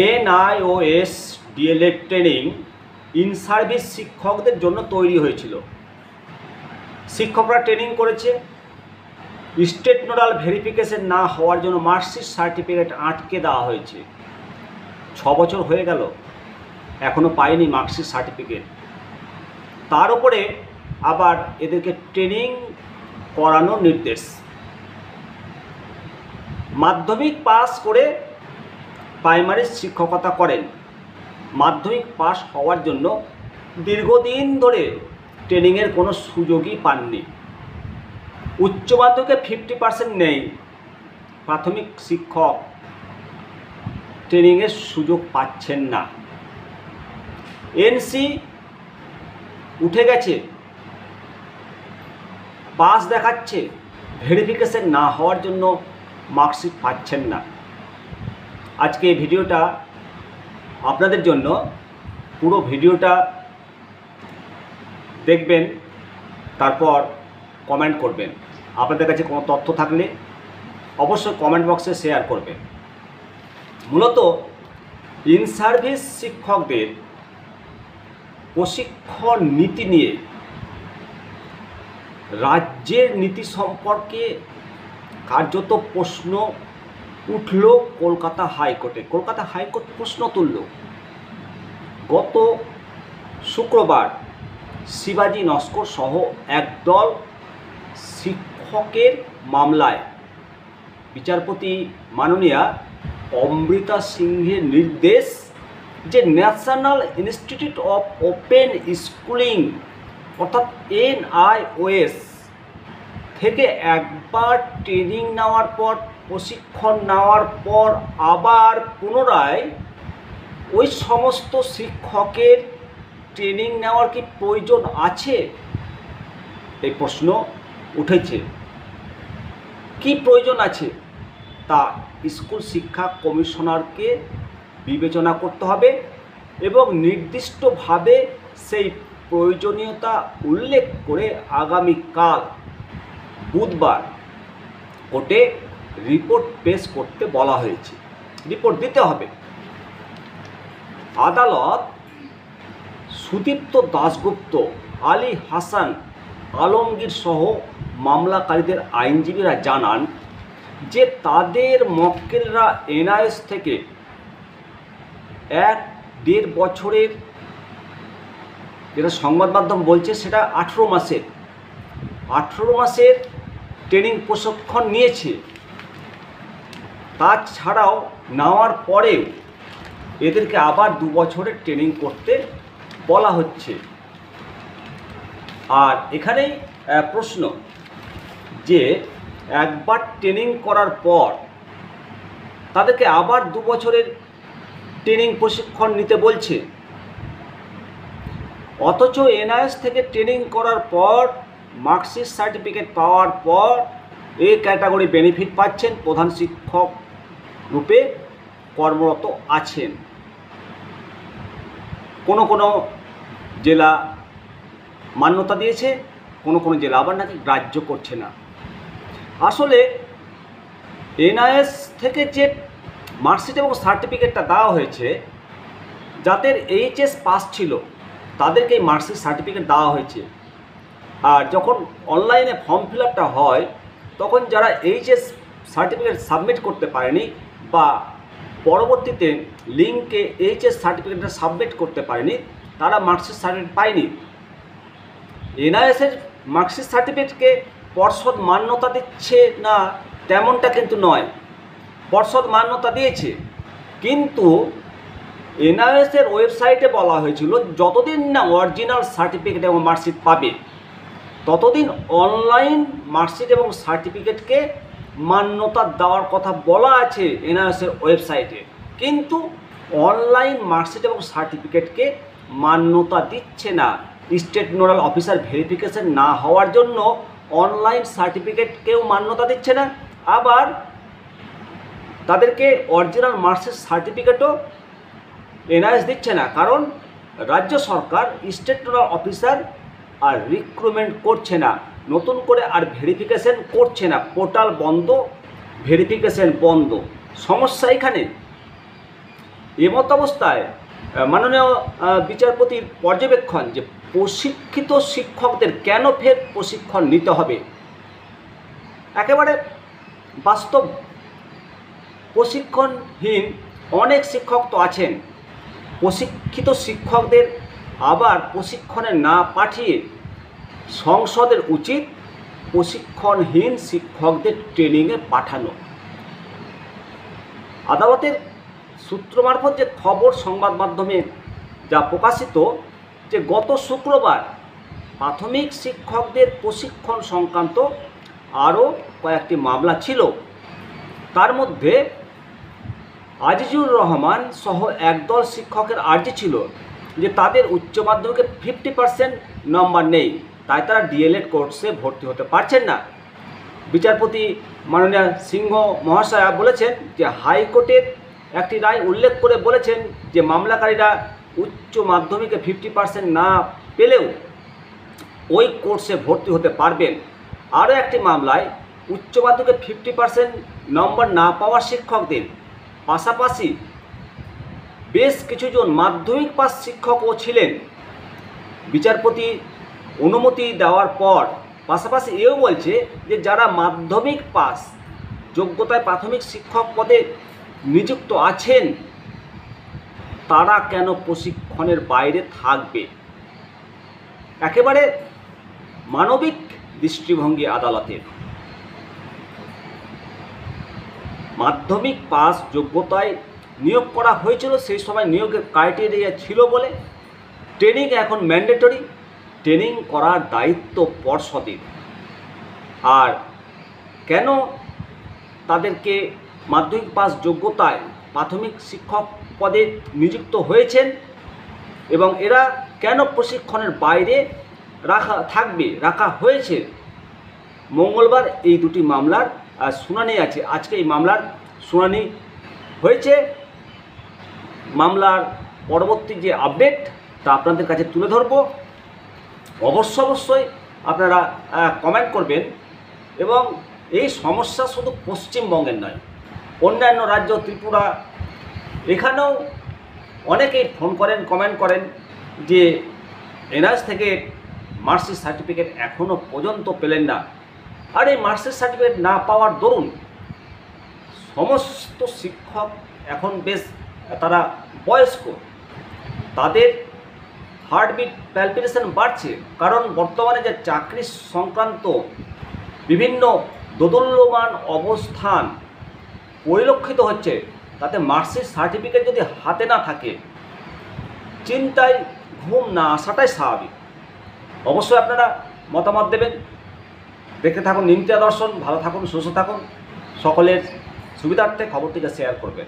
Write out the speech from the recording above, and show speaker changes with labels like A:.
A: NIOS DElEd training in service শিক্ষকদের জন্য তৈরি হয়েছিল। শিক্ষকরা ট্রেনিং করেছে, স্টেট নোডাল ভেরিফিকেশন না হওয়ার জন্য মার্কশিট সার্টিফিকেট আটকে দেওয়া হয়েছে। 6 বছর হয়ে গেল, এখনও পায়নি মার্কশিট সার্টিফিকেট। তার উপরে আবার এদেরকে ট্রেনিং করানোর নির্দেশ। মাধ্যমিক পাস করে প্রাইমারি শিক্ষকতা করেন, মাধ্যমিক পাস হওয়ার জন্য দীর্ঘদিন ধরে ট্রেনিংয়ের কোনো সুযোগই পাননি। উচ্চ মাধ্যমিকে 50% নেই, প্রাথমিক শিক্ষক ট্রেনিংয়ের সুযোগ পাচ্ছেন না। এনসি উঠে গেছে, পাস দেখাচ্ছে, ভেরিফিকেশন না হওয়ার জন্য মার্কশিট পাচ্ছেন না। আজকে এই ভিডিওটা আপনাদের জন্য, পুরো ভিডিওটা দেখবেন, তারপর কমেন্ট করবেন। আপনাদের কাছে কোনো তথ্য থাকলে অবশ্যই কমেন্ট বক্সে শেয়ার করবেন। মূলত ইন সার্ভিস শিক্ষকদের প্রশিক্ষণ নীতি নিয়ে রাজ্যের নীতি সম্পর্কে কার্যত প্রশ্ন উঠল কলকাতা হাইকোর্টে। কলকাতা হাইকোর্ট প্রশ্ন তুলল। গত শুক্রবার শিবাজি নস্কর সহ একদল শিক্ষকের মামলায় বিচারপতি মাননীয়া অমৃতা সিংহের নির্দেশ যে national institute of open schooling অর্থাৎ এনআইওএস থেকে একবার ট্রেনিং নেওয়ার পর, প্রশিক্ষণ নেওয়ার পর আবার পুনরায় ওই সমস্ত শিক্ষকের ট্রেনিং নেওয়ার কি প্রয়োজন আছে? এই প্রশ্ন উঠেছে। কি প্রয়োজন আছে তা স্কুল শিক্ষা কমিশনারকে বিবেচনা করতে হবে এবং নির্দিষ্টভাবে সেই প্রয়োজনীয়তা উল্লেখ করে আগামীকাল বুধবার কোর্টে রিপোর্ট পেশ করতে বলা হয়েছে। রিপোর্ট দিতে হবে। আদালত সুদীপ্ত দাশগুপ্ত, আলী হাসান আলমগীর সহ মামলাকারীদের আইনজীবীরা জানান যে তাদের মক্কেলরা এনআইওএস থেকে 1-1.5 বছরের, যেটা সংবাদ মাধ্যম বলছে সেটা 18 মাসের ট্রেনিং প্রশিক্ষণ নিয়েছে। তাছাড়াও নেওয়ার পরেও এদেরকে আবার 2 বছরের ট্রেনিং করতে বলা হচ্ছে। আর এখানেই প্রশ্ন যে একবার ট্রেনিং করার পর তাদেরকে আবার 2 বছরের ট্রেনিং প্রশিক্ষণ নিতে বলছে, অথচ এনআইওএস থেকে ট্রেনিং করার পর মার্কশিট সার্টিফিকেট পাওয়ার পর এ ক্যাটাগরি বেনিফিট পাচ্ছেন, প্রধান শিক্ষক রূপে কর্মরত আছেন। কোনো জেলা মান্যতা দিয়েছে, কোনো জেলা আবার নাকি গ্রাহ্য করছে না। আসলে এনআইওএস থেকে যে মার্কশিট এবং সার্টিফিকেটটা দেওয়া হয়েছে, যাদের এইচএস পাস ছিল তাদেরকে এই মার্কশিট সার্টিফিকেট দেওয়া হয়েছে। আর যখন অনলাইনে ফর্ম ফিল আপটা হয় তখন যারা এইচএস সার্টিফিকেট সাবমিট করতে পারেনি বা পরবর্তীতে লিঙ্কে এইচএস সার্টিফিকেটটা সাবমিট করতে পারেনি, তারা মার্কশিট সার্টিফিকেট পায়নি। এনআইওএসের মার্কশিট সার্টিফিকেটকে পর্ষদ মান্যতা দিচ্ছে না তেমনটা কিন্তু নয়, পর্ষদ মান্যতা দিয়েছে। কিন্তু এনআইওএসের ওয়েবসাইটে বলা হয়েছিল যতদিন না অরিজিনাল সার্টিফিকেট এবং মার্কশিট পাবে ততদিন অনলাইন মার্কশিট এবং সার্টিফিকেটকে মান্যতা দেওয়ার কথা বলা আছে এনআইওএসের ওয়েবসাইটে। কিন্তু অনলাইন মার্কশিট এবং সার্টিফিকেটকে মান্যতা দিচ্ছে না। স্টেট নোডাল অফিসার ভেরিফিকেশন না হওয়ার জন্য অনলাইন সার্টিফিকেটকেও মান্যতা দিচ্ছে না, আবার তাদেরকে অরিজিনাল মার্কশিট সার্টিফিকেটও এনআইওএস দিচ্ছে না। কারণ রাজ্য সরকার স্টেট নোডাল অফিসার আর রিক্রুটমেন্ট করছে না, নতুন করে আর ভেরিফিকেশন করছে না, পোর্টাল বন্ধ, ভেরিফিকেশন বন্ধ। সমস্যা এখানে। এমত অবস্থায় মাননীয় বিচারপতির পর্যবেক্ষণ যে প্রশিক্ষিত শিক্ষকদের কেন ফের প্রশিক্ষণ নিতে হবে, একেবারে বাস্তব। প্রশিক্ষণহীন অনেক শিক্ষক তো আছেন, প্রশিক্ষিত শিক্ষকদের আবার প্রশিক্ষণে না পাঠিয়ে সংসদের উচিত প্রশিক্ষণহীন শিক্ষকদের ট্রেনিংয়ে পাঠানো। আদালতের সূত্র মারফত যে খবর সংবাদ মাধ্যমে যা প্রকাশিত, যে গত শুক্রবার প্রাথমিক শিক্ষকদের প্রশিক্ষণ সংক্রান্ত আরও কয়েকটি মামলা ছিল। তার মধ্যে আজিজুর রহমান সহ একদল শিক্ষকের আর্জি ছিল যে তাদের উচ্চ মাধ্যমিকের 50% নম্বর নেই, তাই তারা ডিএলএড কোর্সে ভর্তি হতে পারছেন না। বিচারপতি মাননীয় সিংহ মহাশয়া বলেছেন যে হাইকোর্টের একটি রায় উল্লেখ করে বলেছেন যে মামলাকারীরা উচ্চ মাধ্যমিকে 50% না পেলেও ওই কোর্সে ভর্তি হতে পারবেন। আরও একটি মামলায় উচ্চ মাধ্যমিকে 50% নম্বর না পাওয়া শিক্ষকদের পাশাপাশি বেশ কিছুজন মাধ্যমিক পাস শিক্ষকও ছিলেন। বিচারপতি অনুমতি দেওয়ার পর পাশাপাশি এও বলছে যে যারা মাধ্যমিক পাস যোগ্যতায় প্রাথমিক শিক্ষক পদে নিযুক্ত আছেন তারা কেন প্রশিক্ষণের বাইরে থাকবে। একেবারে মানবিক দৃষ্টিভঙ্গি আদালতের। মাধ্যমিক পাস যোগ্যতায় নিয়োগ করা হয়েছিল, সেই সময় নিয়োগের ক্রাইটেরিয়া ছিল বলে ট্রেনিং এখন ম্যান্ডেটরি, ট্রেনিং করার দায়িত্ব পর্ষদের। আর কেন তাদেরকে মাধ্যমিক পাস যোগ্যতায় প্রাথমিক শিক্ষক পদে নিযুক্ত হয়েছেন এবং এরা কেন প্রশিক্ষণের বাইরে রাখা হয়েছে, মঙ্গলবার এই দুটি মামলার শুনানি আছে। আজকে এই মামলার শুনানি হয়েছে। মামলার পরবর্তী যে আপডেট তা আপনাদের কাছে তুলে ধরব। অবশ্যই আপনারা কমেন্ট করবেন। এবং এই সমস্যা শুধু পশ্চিমবঙ্গের নয়, অন্যান্য রাজ্য ত্রিপুরা এখানেও অনেকেই ফোন করেন, কমেন্ট করেন যে এনআইএস থেকে মার্কশিট সার্টিফিকেট এখনও পর্যন্ত পেলেন না। আর এই মার্কশিট সার্টিফিকেট না পাওয়ার দরুন সমস্ত শিক্ষক এখন বেশ তারা বয়স্ক, তাদের হার্টবিট প্যালপিটেশন বাড়ছে, কারণ বর্তমানে যে চাকরি সংক্রান্ত বিভিন্ন দোদুল্যমান অবস্থান পরিলক্ষিত হচ্ছে, তাতে মার্কশিট সার্টিফিকেট যদি হাতে না থাকে চিন্তায় ঘুম না আসাটাই স্বাভাবিক। অবশ্যই আপনারা মতামত দেবেন। দেখতে থাকুন নিমতিয়া দর্শন। ভালো থাকুন, সুস্থ থাকুন। সকলের সুবিধার্থে খবরটিকে শেয়ার করবেন।